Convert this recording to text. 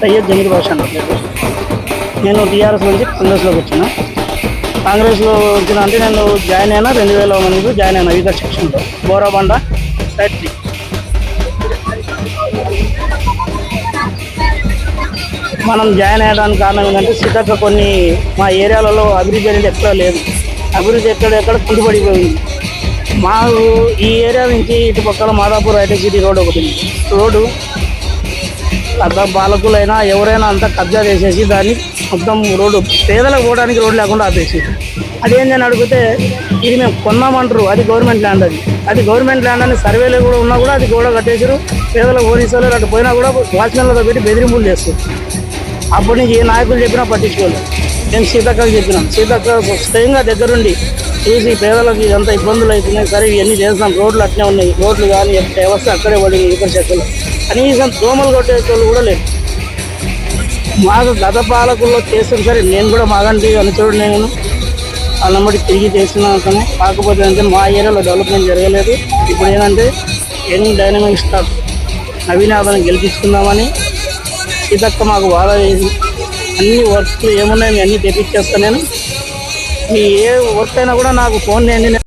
సయ్యద్ జమీర్ భాష అన్న పేరు. నేను టీఆర్ఎస్ నుంచి కాంగ్రెస్లోకి వచ్చిన. కాంగ్రెస్లో వచ్చిన అంటే నేను జాయిన్ అయినా 2000 జాయిన్ అయినా వివిధ సెక్షన్లో బోరాబండ సైడ్ 3. మనం జాయిన్ అయ్యడానికి కారణం ఏంటంటే సీతక్క కొన్ని మా ఏరియాలలో అభివృద్ధి అనేది ఎక్కడ లేదు. అభివృద్ధి ఎక్కడ కుంటుపడిపోయింది. మాకు ఈ ఏరియా నుంచి ఇటు పక్కల మాదాపూర్ హైటెక్ సిటీ రోడ్ ఒకటి ఉంది. రోడ్డు అంత బాలకులైనా ఎవరైనా అంతా కబ్జా చేసేసి దాన్ని మొత్తం రోడ్డు పేదలకు పోవడానికి రోడ్డు లేకుండా ఆపేసి అదేంటని అడిగితే ఇది మేము కొన్నామంటారు, అది గవర్నమెంట్ ల్యాండ్, అది గవర్నమెంట్ ల్యాండ్ అని సర్వేలో కూడా ఉన్నా కూడా అది కూడా కట్టేసారు. పేదలకు పోలీసులు అటు పోయినా కూడా వాచ్మెన్లతో పెట్టి బెదిరింపులు చేస్తారు. అప్పటి నుంచి ఏ నాయకులు చెప్పినా పట్టించుకోలేదు. నేను సీతక్కకి చెప్పినాం. సీతక్క స్వయంగా దగ్గరుండి చూసి పేదలకు ఎంత ఇబ్బందులు అవుతున్నాయి, సరే ఇవన్నీ చేస్తాం, రోడ్లు అట్నే ఉన్నాయి, రోడ్లు కానీ వ్యవస్థ అక్కడే పడింది, ఇతర చెక్కలు కనీసం దోమలు కొట్టేటోళ్ళు కూడా లేదు. మాకు గత పాలకుల్లో చేస్తాం సరే, నేను కూడా మాగంటి అనుచరుడు, నేను వాళ్ళమ్మడి తిరిగి చేస్తున్నాను. కాకపోతే అంటే మా ఏరియాలో డెవలప్మెంట్ జరగలేదు. ఇప్పుడు ఏంటంటే యంగ్ డైనమిక్ స్టార్ నవీనాథను గెలిపించుకుందామని సీతక్క మాకు వాదా వేసి అన్ని వర్క్లు ఏమున్నాయి అన్నీ తెప్పించేస్తాను. నేను మీ ఏ వర్క్ అయినా కూడా నాకు ఫోన్ చేయండి.